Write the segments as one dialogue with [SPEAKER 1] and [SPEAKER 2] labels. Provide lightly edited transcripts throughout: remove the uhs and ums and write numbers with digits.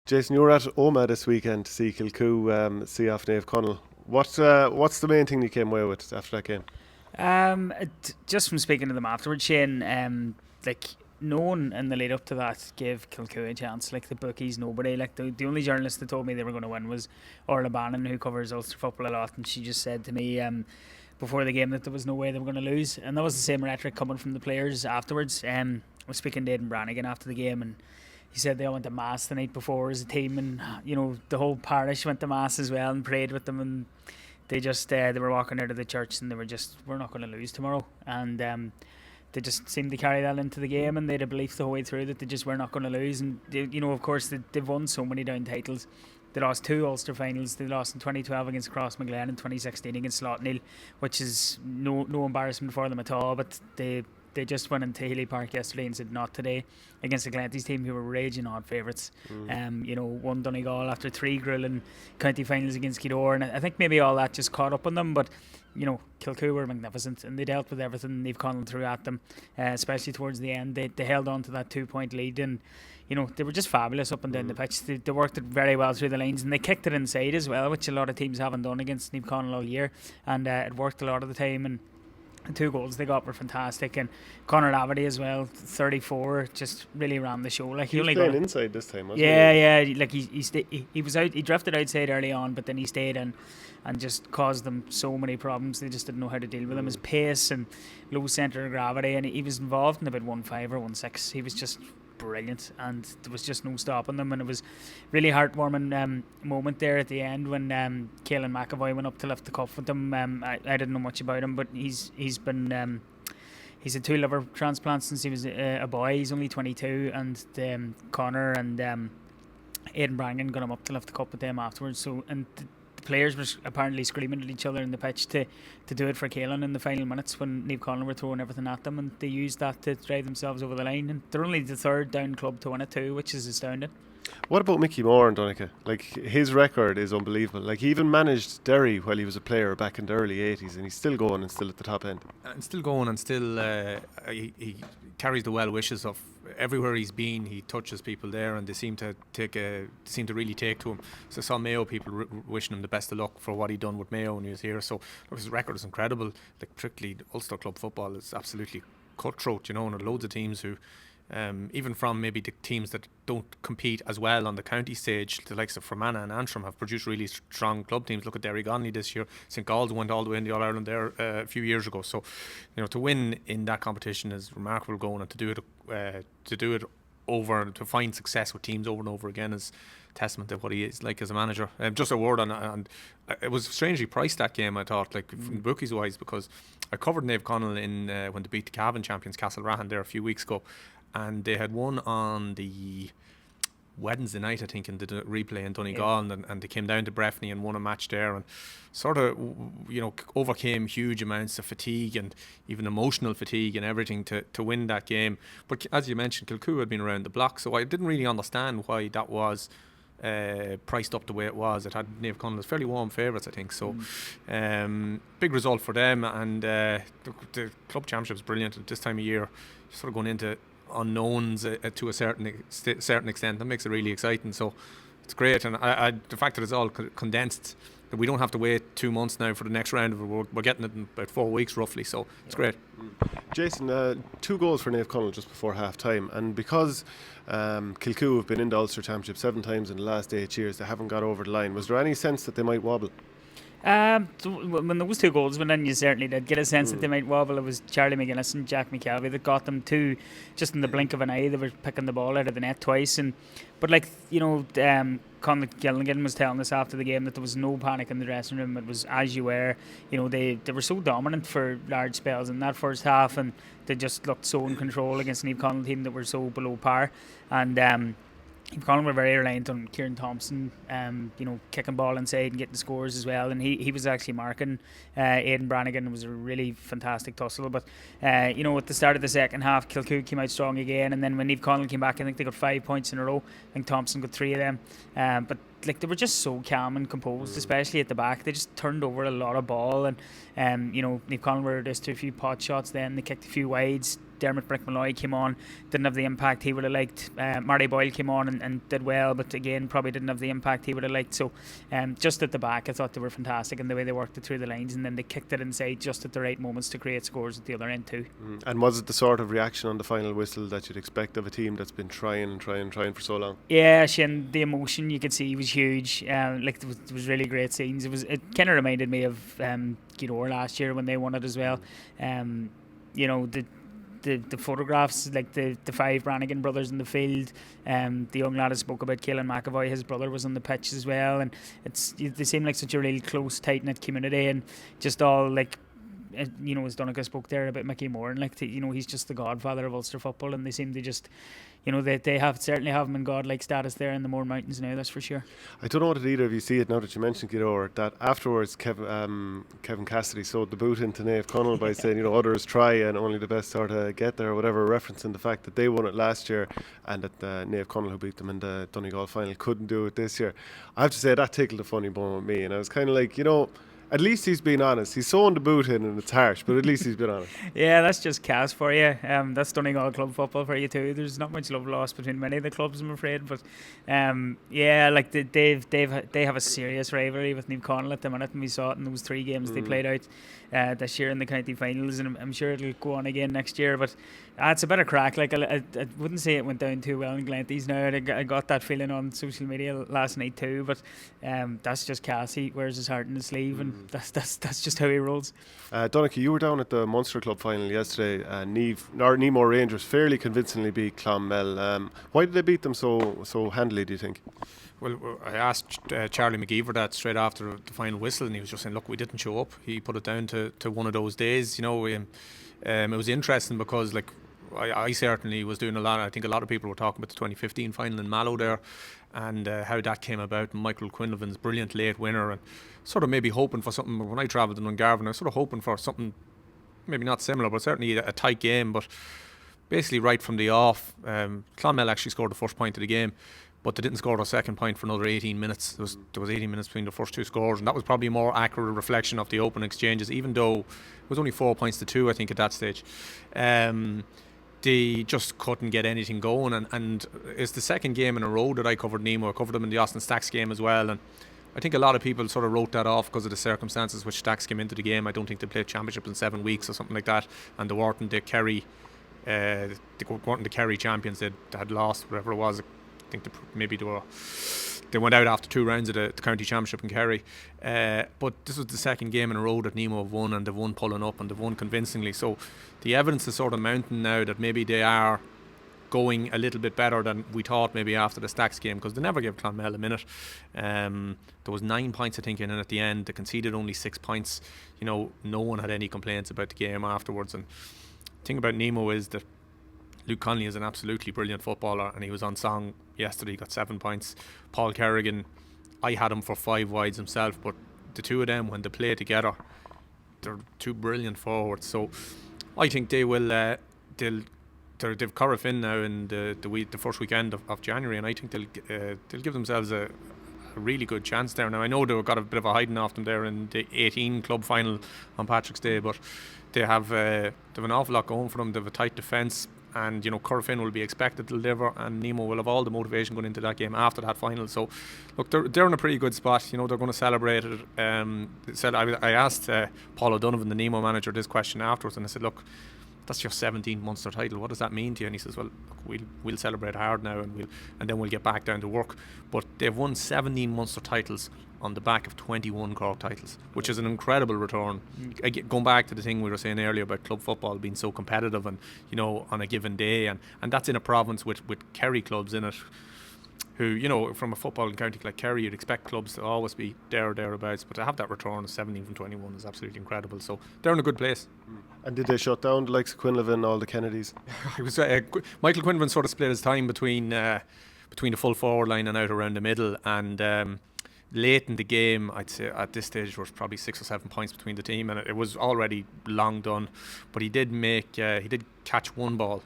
[SPEAKER 1] Jason, you were at Oma this weekend to see Kilcoo see off Naomh Conaill. What's the main thing you came away with after that game?
[SPEAKER 2] Just from speaking to them afterwards, Shane, like no one in the lead up to that gave Kilcoo a chance. Like the bookies, nobody. Like the only journalist that told me they were going to win was Orla Bannon, who covers Ulster football a lot, and she just said to me before the game that there was no way they were going to lose, and that was the same rhetoric coming from the players afterwards. I was speaking to Aidan Brannigan after the game, and he said they all went to mass the night before as a team, and the whole parish went to mass as well and prayed with them, and they just they were walking out of the church and they were just, we're not going to lose tomorrow, and they just seemed to carry that into the game, and they had a belief the whole way through that they just were not going to lose. And of course they've won so many down titles. They lost two Ulster finals. They lost in 2012 against Crossmaglen and 2016 against Slotneil, which is no embarrassment for them at all. But they just went into Healy Park yesterday and said not today against the Glenties team, who were raging odd favourites. Won Donegal after three grueling county finals against Kildare, and I think maybe all that just caught up on them. But Kilcoo were magnificent, and they dealt with everything Naomh Conaill threw at them, especially towards the end. They held on to that 2-point lead, and they were just fabulous up and down the pitch. They worked it very well through the lines, and they kicked it inside as well, which a lot of teams haven't done against Naomh Conaill all year, and it worked a lot of the time. And the two goals they got were fantastic, and Conor Laverty as well, 34, just really ran the show. Like
[SPEAKER 1] he only
[SPEAKER 2] got
[SPEAKER 1] inside this time, wasn't
[SPEAKER 2] he? Like he was out. He drifted outside early on, but then he stayed in and just caused them so many problems. They just didn't know how to deal with him. His pace and low centre of gravity, and he was involved in about 1-5 or 1-6. He was just brilliant, and there was just no stopping them. And it was really heartwarming moment there at the end when Caelan McAvoy went up to lift the cup with them. I didn't know much about him, but he's had 2 liver transplants since he was a boy. He's only 22, and Connor and Aidan Brannigan got him up to lift the cup with them afterwards. So the players were apparently screaming at each other in the pitch to do it for Caelan in the final minutes when Naomh Conaill were throwing everything at them, and they used that to drive themselves over the line. And they're only the third down club to win it too, which is astounding.
[SPEAKER 1] What about Mickey Moore and Donnchadh? Like, his record is unbelievable. Like, he even managed Derry while he was a player back in the early 80s, and he's still going and still at the top end.
[SPEAKER 3] And still going, and still he carries the well wishes of everywhere he's been. He touches people there, and they seem to really take to him. So I saw Mayo people wishing him the best of luck for what he done with Mayo when he was here. So his record is incredible. Like, particularly Ulster club football is absolutely cutthroat, and there are loads of teams who, even from maybe the teams that don't compete as well on the county stage, the likes of Fermanagh and Antrim have produced really strong club teams. Look at Derry Gonley this year. St Gall's went all the way in the All-Ireland there a few years ago. So, to win in that competition is remarkable going, and to do it over and to find success with teams over and over again is testament to what he is like as a manager. Just a word on, and it was strangely priced, that game, I thought, like from bookies wise, because I covered Naomh Conaill in when they beat the Cavan champions Castlerahan there a few weeks ago, and they had won on the Wednesday night, I think, in the replay in Donegal, and they came down to Breffni and won a match there, and sort of overcame huge amounts of fatigue and even emotional fatigue and everything to win that game. But as you mentioned, Kilcoo had been around the block, so I didn't really understand why that was priced up the way it was. It had Naomh Conaill as fairly warm favourites, I think. So big result for them, and the club championship is brilliant at this time of year. Sort of going into unknowns to a certain extent, that makes it really exciting. So it's great, and the fact that it's all condensed, that we don't have to wait 2 months now for the next round. We're getting it in about 4 weeks roughly, so it's great.
[SPEAKER 1] Jason, 2 goals for Naomh Conaill just before half time, and because Kilcoo have been in the Ulster Championship 7 times in the last 8 years, they haven't got over the line. Was there any sense that they might wobble?
[SPEAKER 2] So when those 2 goals went in, you certainly did get a sense that they might wobble. It was Charlie McGuinness and Jack McKelvey that got them 2 just in the blink of an eye. They were picking the ball out of the net twice, but Conor Gilligan was telling us after the game that there was no panic in the dressing room. It was as you were. They were so dominant for large spells in that first half, and they just looked so in control against an Naomh Conaill team that were so below par. And Naomh Conaill were very reliant on Kieran Thompson, kicking ball inside and getting scores as well, and he was actually marking Aidan Brannigan. It was a really fantastic tussle, but at the start of the second half, Kilcoo came out strong again, and then when Naomh Conaill came back, I think they got 5 points in a row. I think Thompson got 3 of them, but they were just so calm and composed, especially at the back. They just turned over a lot of ball, and Naomh Conaill were just to a few pot shots. Then they kicked a few wides. Dermot Brick-Malloy came on, didn't have the impact he would have liked. Marty Boyle came on and did well, but again probably didn't have the impact he would have liked. So just at the back I thought they were fantastic in the way they worked it through the lines, and then they kicked it inside just at the right moments to create scores at the other end too.
[SPEAKER 1] And was it the sort of reaction on the final whistle that you'd expect of a team that's been trying for so long?
[SPEAKER 2] Yeah, Shane, the emotion you could see was huge. Like it was really great scenes. It kind of reminded me of Gidor last year when they won it as well. You know, the photographs, like the five Brannigan brothers in the field. The young lad I spoke about, Caelan McAvoy, his brother was on the pitch as well, and they seem like such a really close, tight knit community, and just all like. You know, as Donnchadh spoke there about Mickey Moore, and like you know, he's just the godfather of Ulster football, and they seem to just, you know, they certainly have him in godlike status there in the Moore Mountains now. That's for sure.
[SPEAKER 1] I don't know what either of you see it now that you mentioned Gidor, that afterwards Kevin Cassidy sewed the boot into Naomh Conaill by saying, you know, others try and only the best sort of get there, or whatever, referencing the fact that they won it last year and that Naomh Conaill, who beat them in the Donegal final, couldn't do it this year. I have to say that tickled a funny bone with me, and I was kind of like, you know, at least he's been honest. He's sewn the boot in and it's harsh, but at least he's been honest.
[SPEAKER 2] Yeah, that's just Cass for you. That's Donegal club football for you too. There's not much love lost between many of the clubs, I'm afraid. But yeah, like they have a serious rivalry with Naomh Conaill at the minute, and we saw it in those 3 games they played out this year in the county finals, and I'm sure it'll go on again next year. But it's a bit of crack. Like I wouldn't say it went down too well in Glenties now. I got that feeling on social media last night too. But that's just Cass. He wears his heart in his sleeve, and that's just how he rolls.
[SPEAKER 1] Donnchadh, you were down at the Munster Club final yesterday. Nemo Rangers fairly convincingly beat Clonmel. Why did they beat them so handily, do you think?
[SPEAKER 3] Well, I asked Charlie McGeever that straight after the final whistle, and he was just saying, look, we didn't show up. He put it down to one of those days. You know, it was interesting because, like, I certainly was doing a lot. I think a lot of people were talking about the 2015 final in Mallow there, and how that came about. Michael Quinlivan's brilliant late winner, and sort of maybe hoping for something. When I travelled in Dungarvan, I was sort of hoping for something, maybe not similar, but certainly a tight game. But basically, right from the off, Clonmel actually scored the first point of the game, but they didn't score the second point for another 18 minutes. There was 18 minutes between the first 2 scores, and that was probably a more accurate reflection of the open exchanges, even though it was only 4 points to 2, I think, at that stage. They just couldn't get anything going, and it's the second game in a row that I covered Nemo. I covered them in the Austin Stacks game as well, and I think a lot of people sort of wrote that off because of the circumstances which Stacks came into the game. I don't think they played championship in 7 weeks or something like that, and they weren't the Kerry champions. They had lost, whatever it was. I think they went out after 2 rounds of the county championship in Kerry, but this was the second game in a row that Nemo have won, and they've won pulling up, and they've won convincingly. So the evidence is sort of mounting now that maybe they are going a little bit better than we thought maybe after the Stacks game, because they never gave Clonmel a minute. There was 9 points I think in it at the end. They conceded only 6 points. You know, no one had any complaints about the game afterwards. And the thing about Nemo is that Luke Connolly is an absolutely brilliant footballer, and he was on song yesterday. He got 7 points. Paul Kerrigan, I had him for 5 wides himself, but the two of them, when they play together, they're 2 brilliant forwards. So I think they will. They've Corofin now in the first weekend of January, and I think they'll give themselves a really good chance there. Now I know they've got a bit of a hiding off them there in the 18 club final on Patrick's Day, but they have an awful lot going for them. They have a tight defence. And, you know, Corofin will be expected to deliver, and Nemo will have all the motivation going into that game after that final. So, look, they're in a pretty good spot. You know, they're going to celebrate it. I asked Paul O'Donovan, the Nemo manager, this question afterwards, and I said, look, that's your 17th Munster title. What does that mean to you? And he says, well, look, we'll celebrate hard now, and then we'll get back down to work. But they've won 17 Munster titles on the back of 21 Cork titles, which is an incredible return. Going back to the thing we were saying earlier about club football being so competitive, and, you know, on a given day, and that's in a province with Kerry clubs in it, who, you know, from a football county like Kerry, you'd expect clubs to always be there or thereabouts, but to have that return of 17 from 21 is absolutely incredible. So they're in a good place.
[SPEAKER 1] And did they shut down the likes of Quinlivan, all the Kennedys?
[SPEAKER 3] It was Michael Quinlivan sort of split his time between the full forward line and out around the middle, and late in the game, I'd say at this stage there was probably 6 or 7 points between the team, and it was already long done. But he did catch one ball,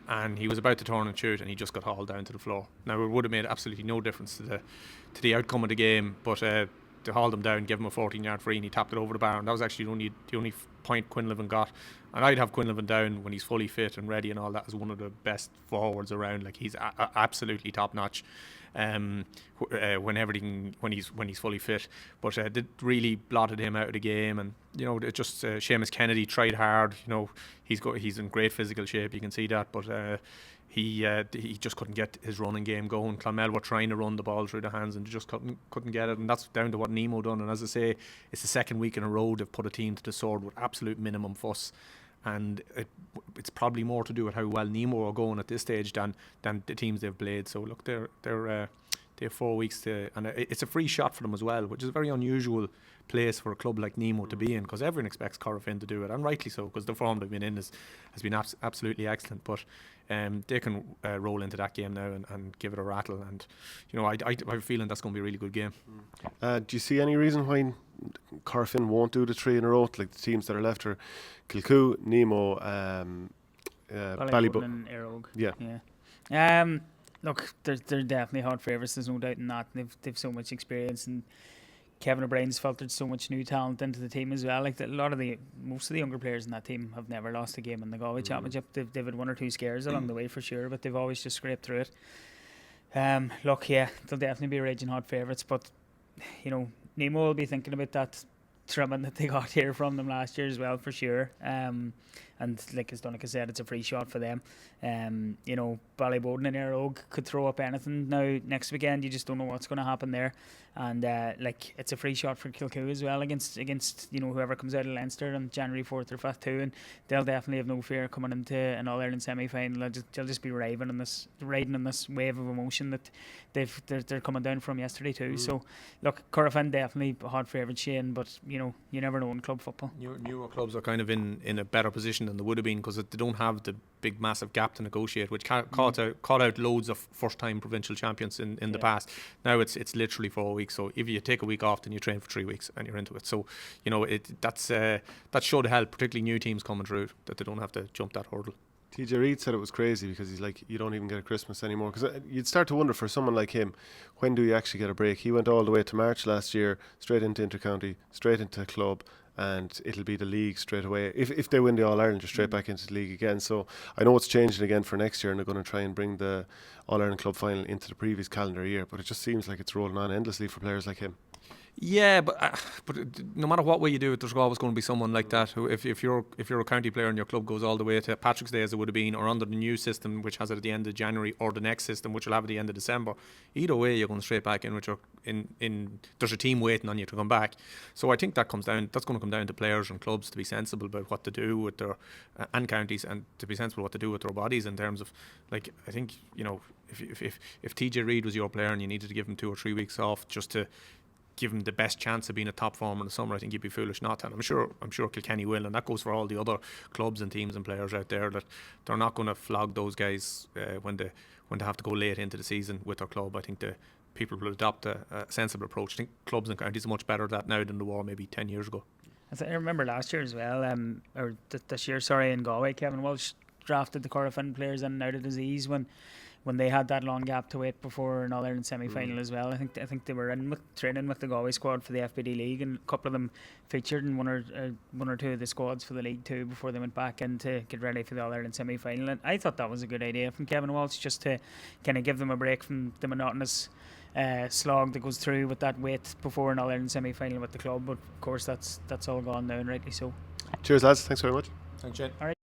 [SPEAKER 3] and he was about to turn and shoot, and he just got hauled down to the floor. Now, it would have made absolutely no difference to the outcome of the game, but to haul them down, give him a 14-yard free, and he tapped it over the bar. And that was actually the only point Quinlivan got. And I'd have Quinlivan down when he's fully fit and ready and all that as one of the best forwards around. Like, he's absolutely top notch. When he's fully fit, but it really blotted him out of the game. And it just Seamus Kennedy tried hard. He's in great physical shape, you can see that, but he just couldn't get his running game going. Clonmel were trying to run the ball through the hands and just couldn't get it, and that's down to what Nemo done. And as I say, it's the second week in a row they've put a team to the sword with absolute minimum fuss. And it's probably more to do with how well Nemo are going at this stage than the teams they've played. So look, they have 4 weeks and it's a free shot for them as well, which is a very unusual place for a club like Nemo to be in, because everyone expects Corofin to do it, and rightly so, because the form they've been in has been absolutely excellent. But they can roll into that game now and give it a rattle, and I have a feeling that's going to be a really good game.
[SPEAKER 1] Do you see any reason why Corofin won't do the 3 in a row? Like, the teams that are left are Kilcoo, Nemo,
[SPEAKER 2] Ballyboden and Airog. Yeah. Look, they're definitely hard favourites. There's no doubt in that. They've so much experience, and Kevin O'Brien's filtered so much new talent into the team as well. Like, most of the younger players in that team have never lost a game in the Galway Championship. They've had 1 or 2 scares along the way for sure, but they've always just scraped through it. Look, yeah, they'll definitely be raging hot favourites, but Nemo will be thinking about that trimming that they got here from them last year as well, for sure. And like as Donnchadh said, it's a free shot for them. Ballyboden and Airog could throw up anything now next weekend. You just don't know what's going to happen there. And it's a free shot for Kilcoo as well against whoever comes out of Leinster on January 4th or 5th too. And they'll definitely have no fear coming into an All-Ireland semi-final. They'll just be riding on this wave of emotion that they're coming down from yesterday too. So look, Corofin definitely a hard favourite, Shane, but you never know in club football.
[SPEAKER 3] Newer clubs are kind of in a better position than they would have been, because they don't have the big massive gap to negotiate, which caught out loads of first-time provincial champions in the past. Now it's literally 4 weeks. So if you take a week off, then you train for 3 weeks and you're into it. So that should help, particularly new teams coming through, that they don't have to jump that hurdle.
[SPEAKER 1] TJ Reid said it was crazy because he's like, you don't even get a Christmas anymore. Because you'd start to wonder, for someone like him, when do you actually get a break? He went all the way to March last year, straight into Intercounty, straight into club, and it'll be the league straight away. If they win the All-Ireland, just straight back into the league again. So I know it's changing again for next year, and they're going to try and bring the All-Ireland club final into the previous calendar year. But it just seems like it's rolling on endlessly for players like him.
[SPEAKER 3] Yeah, but no matter what way you do it, there's always going to be someone like that who, if you're a county player and your club goes all the way to Patrick's Day as it would have been, or under the new system which has it at the end of January, or the next system which will have it at the end of December, either way you're going straight back in with there's a team waiting on you to come back. So I think that's going to come down to players and clubs to be sensible about what to do with their and counties, and to be sensible what to do with their bodies, in terms of, like, I think if TJ Reid was your player and you needed to give him 2 or 3 weeks off just to give him the best chance of being a top former in the summer, I think you'd be foolish not to. And I'm sure Kilkenny will, and that goes for all the other clubs and teams and players out there, that they're not going to flog those guys when they have to go late into the season with their club. I think the people will adopt a sensible approach. I think clubs and counties are much better at that now than they were maybe 10 years ago.
[SPEAKER 2] I remember last year as well, or this year, sorry, in Galway, Kevin Walsh drafted the Corofin players in and out of disease when they had that long gap to wait before an All-Ireland semi-final as well. I think they were training with the Galway squad for the FBD League, and a couple of them featured in one or two of the squads for the League too before they went back in to get ready for the All-Ireland semi-final. And I thought that was a good idea from Kevin Walsh, just to kind of give them a break from the monotonous slog that goes through with that wait before an All-Ireland semi-final with the club. But of course that's all gone now, and rightly so.
[SPEAKER 1] Cheers, lads. Thanks very much.
[SPEAKER 3] Thanks, Shane.
[SPEAKER 2] All right.